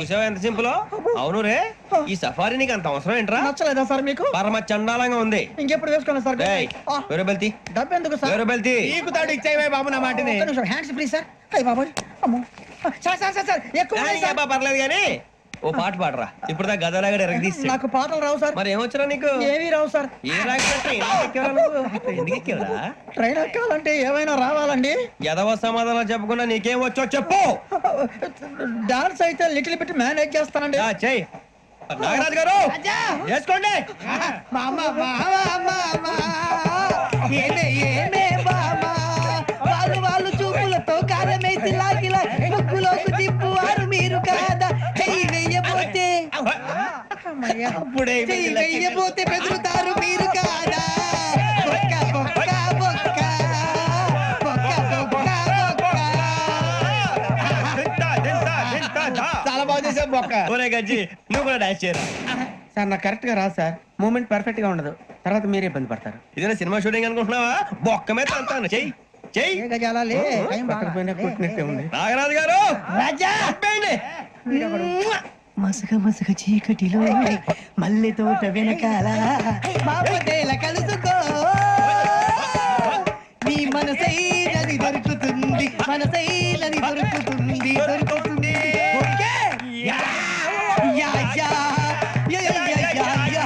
చూసావా ఎంత సింపుల్. అవును రే, ఈ సఫారీ నీకు అంత అవసరం ఏంట్రా? నచ్చలేదా సార్ మీకు? పరమ చండాలంగా ఉంది. ఇంకెప్పుడు వేసుకోండి సార్. వేరే బెల్తి, డబ్బు ఎందుకు సార్? వేరే బెల్తి. నీకు తాడు ఇచ్చేవే బాబు నా మాటని. Hands free sir. అయ్యి బాబు, అమ్మో సార్ సార్ సార్ సార్ ఎక్కువ ఉన్నాయి సార్. పర్లేదు కానీ ఓ పాట పాడరా. ఇప్పుడు దా గదలాగడ ఎరగదీసి. నాకు పాటలు రావు సార్. మరి ఏమొచ్చరా నీకు? ఏమీ రావు సార్. ఏ ఎందుకు ఎక్కేవరా? ట్రైన్ ఎక్కాలంటే ఏమైనా రావాలండి. ఎదవ సమాధానం చెప్పకుండా నీకేం వచ్చో చెప్పు. డాన్స్ అయితే లిటిల్ బిట్ మేనేజ్ చేస్తానండి. చెయ్యి నాగరాజు గారు, చేసుకోండి. వాళ్ళు చూపులతో కారమేసి లాగిలా ముక్కులోకి తిప్పువారు మీరు కాదా? చెయ్యి వెయ్యబోతే చెయ్యి వెయ్యబోతే బెదురుతారు మీరు కాదా? బొక్క బొక్క బొక్క బొక్క బొక్క. చాలా బాగా చేసావు బొక్క. ఒరే గజ్జి, నువ్వు కూడా డాన్స్ చేయరా. సార్ నాకు కరెక్ట్ గా రాదు సార్. మూమెంట్ పర్ఫెక్ట్ గా ఉండదు, తర్వాత మీరే ఇబ్బంది పడతారు. ఇదేనా సినిమా షూటింగ్ అనుకుంటున్నావా? బొక్క మీద అంతాను. చెయ్యి చెయ్యి. కొట్టినట్టే ఉంది. నాగరాజు గారు, రాజా మసగ మసగ చీకటిలో మల్లె తోట వెనకాల బాపదేల కలుసుకో. నీ మనసైనది దొరుకుతుంది, మనసైనది దొరుకుతుంది, దొరుకుతుంది. Yeah yeah yeah yeah yeah yeah yeah.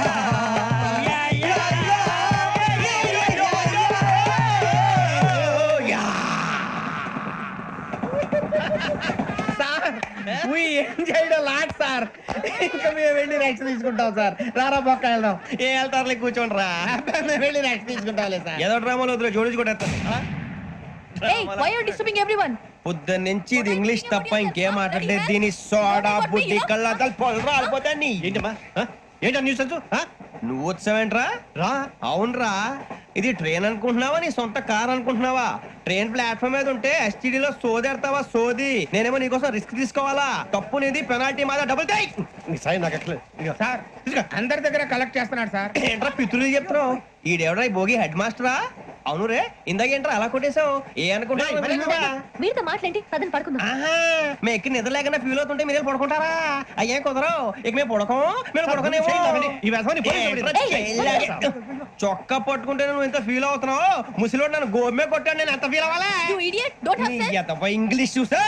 Lot sir. ఇంకా మేము వెళ్ళి నెక్స్ట్ తీసుకుంటాం సార్. రారా బొక్క వెళ్దాం. ఏ వెళ్తారులే, కూర్చోండి రా. మేము వెళ్ళి నెక్స్ట్ తీసుకుంటాం సార్. ఏదో డ్రామాలో వద్దులే, జోడించుకుంటా. పొద్దున్న నుంచి ఇది ఇంగ్లీష్ తప్ప ఇంకేం మాట్లాడలేదు. దీని సోడా బుద్ధి కళ్ళ పొలం రాలిపోతా. నీ ఏంటమ్మా ఏంటా న్యూస్ నువ్వు వచ్చావేంట్రా? రా. అవునరా, ఇది ట్రైన్ అనుకుంటున్నావా నీ సొంత కార్ అనుకుంటున్నావా? ట్రైన్ ప్లాట్ఫామ్ మీద ఉంటే ఎస్టీడీలో సోదేడతావా సోది. నేనేమో నీకోసం రిస్క్ తీసుకోవాలా? తప్పు నీది, పెనాల్టీ మాదా, డబుల్ టై. సార్ అందరి దగ్గర కలెక్ట్ చేస్తున్నాడు సార్. ఏంట్రా పితులు చెప్తున్నావు? ఈడెవడ్రా ఈ భోగి హెడ్ మాస్టరా? అవును రే, ఇందాకేంట్రా అలా కొట్టేశావు? ఏ అనుకుంటున్నావు? మీరుతో మాట్లాడి పదని పడుకుందాం. మేము ఎక్కి నిద్ర లేకుండా ఫీల్ అవుతుంటే మీరు పడుకుంటారా? అయ్యేం కుదరవు. ఇక మేము పడుకోం, మేము పడుకునేమో. చొక్కా పట్టుకుంటే నువ్వు ఎంత ఫీల్ అవుతున్నావు? ముసలివాడు నన్ను గోమే కొట్టాడు, నేను ఎంత ఫీల్ అవ్వాలా? ఇంగ్లీష్ చూసా.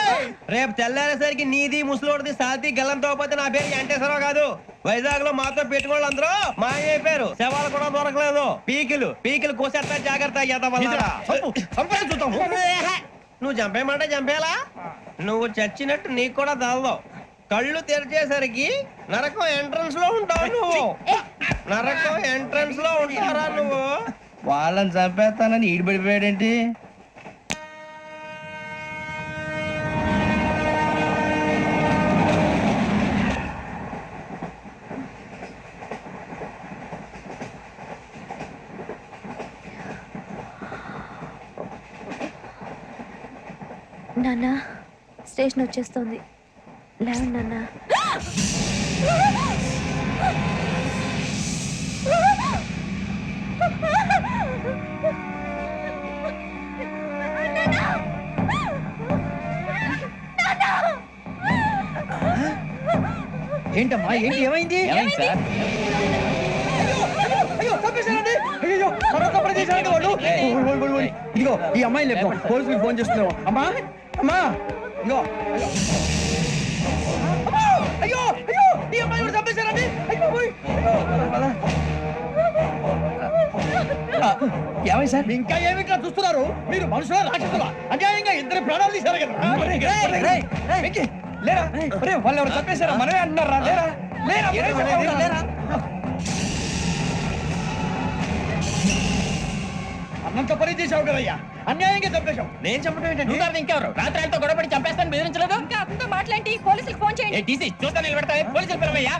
రేపు తెల్లారేసరికి నీది ముసలివాడిది సాతి గల్లంతో పోతే నా పేరు వెంకటేశ్వరరావు కాదు. వైజాగ్ లో మాతో పెట్టుకోళ్ళు అందరూ మాయైపోయారు. శవాలు కూడా దొరకలేదు. పీకిలు కోసేస్తా, జాగ్రత్త. నువ్వు చంపేయమంటే చంపేలా? నువ్వు చచ్చినట్టు నీకు కూడా తగదు. కళ్ళు తెరిచేసరికి నరకం ఎంట్రన్స్ లో ఉంటావు నువ్వు. నరకం ఎంట్రన్స్ లో ఉంటారా నువ్వు? వాళ్ళని చంపేస్తానని ఈడిపడిపోయాడేంటి? నాన్న, స్టేషన్ వచ్చేస్తుంది. లేవండి నాన్న. ఏంటమ్మా, ఏంటి, ఏమైంది? ఇదిగో ఈ అమ్మాయి లేదు, పోలీసులకు ఫోన్ చేస్తున్నావు. అమ్మా అమ్మా, ఇదిగో అయ్యో అయ్యో, ఈ అమ్మాయి కూడా చంపేశారండి. ఏమై సార్, ఇంకా ఏమి ఇట్లా చూస్తున్నారు? మీరు మనుషుల రాక్షసులా? అన్యాయంగా ఇద్దరు ప్రాణాలు తీశారు కదా. లేరా, వాళ్ళు ఎవరు చంపేశారా? మనమే అంటున్నారా? లేరా అన్నంత పని చేసావు కదయ్యా, అన్యాయంగా చంపేశావు. నేను చెప్పడం ఏంటంటే, ఇంకెవరు రాత్రితో గొడవపడి చంపేస్తాను బెదిరించలేదు. ఇంకా అతనితో మాట్లాడి పోలీసులకు ఫోన్ చేయండి. చూస్తా నిలబెడతా, పోలీసులు పిలవయ్యా.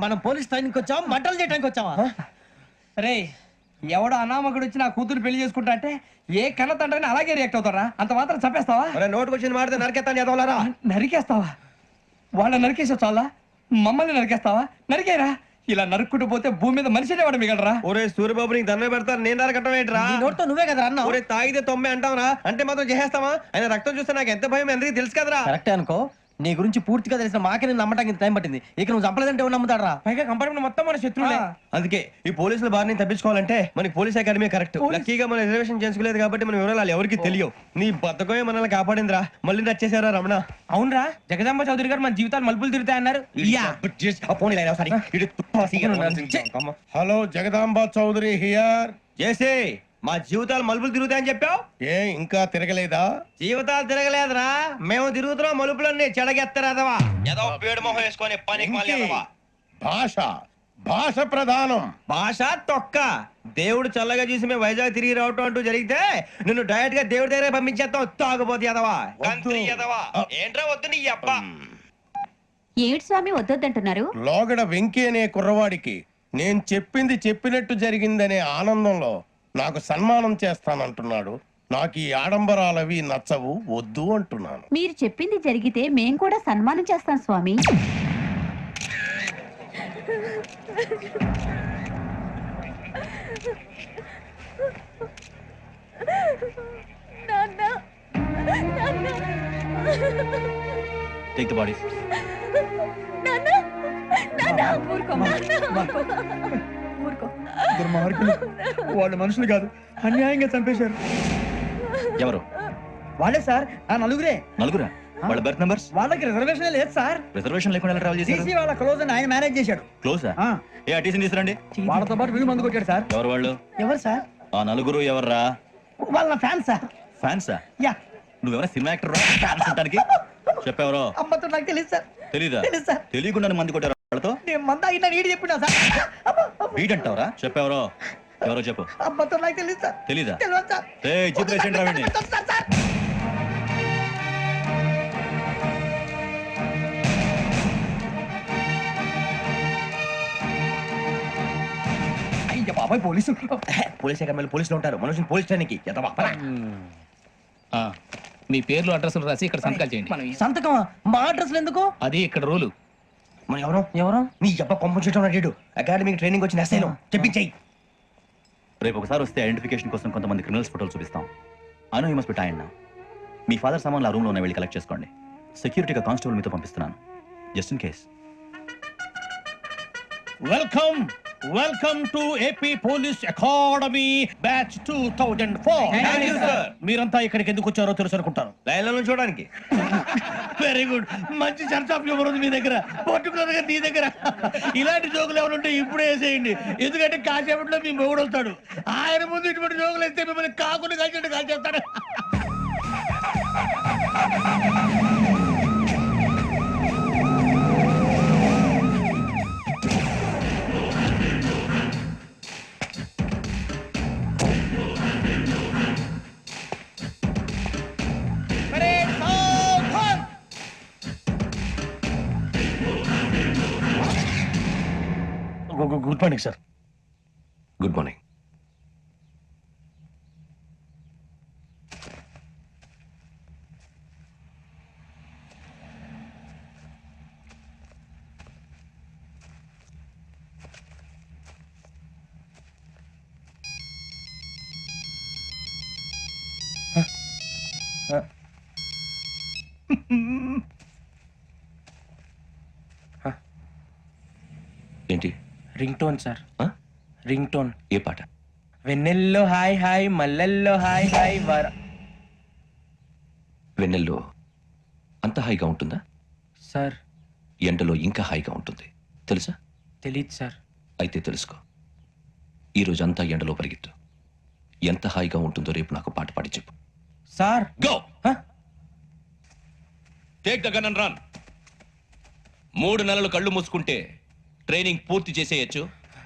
మనం పోలీస్ ట్రైనింగ్ వచ్చావా మంటలు చేయడానికి వచ్చావా? రే ఎవడో అనామకుడు వచ్చి నా కూతురు పెళ్లి చేసుకుంటా అంటే ఏ కన్న తండ్రిని అలాగే రియాక్ట్ అవుతారా? అంత మాత్రం చంపేస్తావా? నోటుకు వచ్చిన మాడితే నరకెత్తాను చదవాలరా. నరికేస్తావా? వాళ్ళ నరికేసా చాలా మమ్మల్ని నరికేస్తావా? నరికేరా. ఇలా నరుక్కుంటూ పోతే భూమి మీద మనిషినే వాడు మిగలరా. ఒరే సూర్యబాబు నీకు దండ పెడతాను, నేను నరకటం ఏంట్రా? నోటితో నువ్వే కదా అన్నా. ఒరే తాగితే 90 అంటావరా, అంటే మాత్రం చేసేస్తావా? ఆయన రక్తం చూస్తే నాకు ఎంత భయం ఎందుకు తెలుసు కదరా. కరెక్టే అనుకో, నీ గురించి పూర్తిగా తెలిసిన మాకే నేను నమ్మటానికి టైం పట్టింది. ఇక నువ్వు చంపలేదంటే ఎవరు నమ్ముతాడరా? పైగా కంపార్ట్మెంట్ మొత్తం మన శత్రువులే. అందుకే ఈ పోలీసుల బారిని తప్పించుకోవాలంటే మనకి పోలీస్ అకాడమీ కరెక్ట్. లక్కీగా మనం రిజర్వేషన్ చేసుకోలేదు కాబట్టి మన వివరాలు ఎవరికి తెలియవు. నీ బతకమే మనల్ని కాపాడిందిరా. మళ్ళీ నచ్చేసారా రమణ? అవునరా, జగదాంబ చౌదరి గారు మన జీవితాలు మలుపులు తిరుగుతాయన్నారు. Hello Jagadamba Chowdary here. చేసే మా జీవితాలు మలుపులు తిరుగుతాయని చెప్పావు. ఏ ఇంకా తిరగలేదా? జీవితాలు తిరగలేదురా, మేము తిరుగుతున్నాం మలుపులన్నీ. చెడగెత్తరాదవా ఏదో పేడు మొహం వేసుకొని పనికి మళ్ళీ ఎదవా. భాష భాష ప్రధానం. భాష తొక్క. దేవుడు చల్లగా చూసి మేము వైజాగ్ తిరిగి రావటం అంటూ జరిగితే నిన్ను డైరెక్ట్ గా దేవుడి దగ్గర పంపించేస్తాం. తాగబోతు ఎదవా, కంత్రి ఎదవా. ఏంట్రా వద్దు నీ అబ్బా. ఏడు స్వామి వద్దొద్దంటున్నారు. లోగడ వెంకీ అనే కుర్రవాడికి నేను చెప్పింది చెప్పినట్టు జరిగిందనే ఆనందంలో నాకు సన్మానం చేస్తానంటున్నాడు. నాకు ఈ ఆడంబరాలవి నచ్చవు, వద్దు అంటున్నాను. మీరు చెప్పింది జరిగితే మేం కూడా సన్మానం చేస్తాం స్వామి. Take the bodies. దుర్మార్గులు, వాళ్ళు మనుషులు కాదు, అన్యాయంగా చంపేశారు. ఎవరు? వాళ్ళే సార్, ఆ నలుగురే. నలుగురా? వాళ్ళ బర్త్ నంబర్స్? వాళ్ళకి రిజర్వేషన్ లేదు సార్. రిజర్వేషన్ లేకుండా ఎలా ట్రావెల్ చేశారు? టీసీ వాళ్ళ క్లోజ్ అని ఆయన మేనేజ్ చేశాడు. క్లోజా? ఏ ఆ టీసీని తీసుకురండి. వాళ్ళతో పాటు వీళ్ళు మందు కొట్టాడు సార్. ఎవరు వాళ్ళు? ఎవరు సార్? ఆ నలుగురు ఎవర్రా? వాళ్ళ ఫ్యాన్స్ సార్. ఫ్యాన్సా? యా. నువ్వెవరా సినిమా యాక్టర్ రా? ఫ్యాన్స్ అంటానికి చెప్పెవరో? అమ్మతో నాకు తెలియదు సార్. తెలీదా? తెలుసు సార్. తెలియకుండా మంది కొట్టారు వాళ్ళతో? నేను మంద అయినా నీడి చెప్పినా సార్. వీడంటావరా? చెప్పెవరో? ఎవరో చెప్పు. అమ్మతో నాకు తెలియదు సార్. తెలీదా? తెలియదు సార్. జీప్ రేషన్ రావండి. అయ్య బాబాయ్ పోలీసు. పోలీస్ అకాడమీలో పోలీసులు ఉంటారు, మనుషులు పోలీస్ ట్రైనింగ్ ఎదవా. మీ పేర్లు అడ్రస్లు రాసి ఇక్కడ సంతకాలు చేయండి. సంతకం మా అడ్రస్లు ఎందుకు? అది ఇక్కడ రూలు. మనం ఎవరు? ఎవరు? నీ అబ్బా పంపించడం అడిగాడు. అకాడమిక్ ట్రైనింగ్ వచ్చిన ఎస్ఐలో చెప్పించాయి. రేపు ఒకసారి వస్తే ఐడెంటిఫికేషన్ కోసం కొంతమంది క్రిమినల్స్ ఫోటోలు చూపిస్తాం. I know you must be tired now. Me father సామాన్లు ఆ రూమ్లో వెళ్ళి కలెక్ట్ చేసుకోండి. సెక్యూరిటీగా కానిస్టేబుల్ మీతో పంపిస్తున్నాను, just in case. Welcome welcome to AP police academy batch 2004. మీరంతా ఇక్కడికి ఎందుకు వచ్చారో తెలుసు అనుకుంటాను. లైన్లో నుంచి చూడడానికి. వెరీ గుడ్, మంచి చర్చ ఆఫ్ హ్యూమర్ ఉంది మీ దగ్గర, పర్టికులర్ గా నీ దగ్గర. ఇలాంటి జోకులు ఎవరు ఉంటే ఇప్పుడే వేసేయండి, ఎందుకంటే కాసేపట్లో మీ మొగుడు వస్తాడు. ఆయన ముందు ఇటువంటి జోకులు వేస్తే మిమ్మల్ని కాకుండా కాల్చేట్టు కాల్చేస్తాడు. Good morning sir. Good morning. ఏంటి? Ring tone sir. ఆ? Ring tone. ఏ పాట? వెన్నెల్లో హాయ్ హాయ్, మల్లెల్లో హాయ్ హాయ్ వర. వెన్నెల్లో అంత హాయిగా ఉంటుందా? సార్ ఎండలో ఇంకా హాయిగా ఉంటుంది తెలుసా? తెలీదు సార్. అయితే తెలుసుకో. ఈరోజు అంతా ఎండలో పరిగెత్తు. ఎంత హాయిగా ఉంటుందో రేపు నాకు పాట పాడి చెప్పు. Sir go. Take the gun and run. 3 నెలలు కళ్ళు మూసుకుంటే ట్రైనింగ్ పూర్తి చేసేయచ్చు.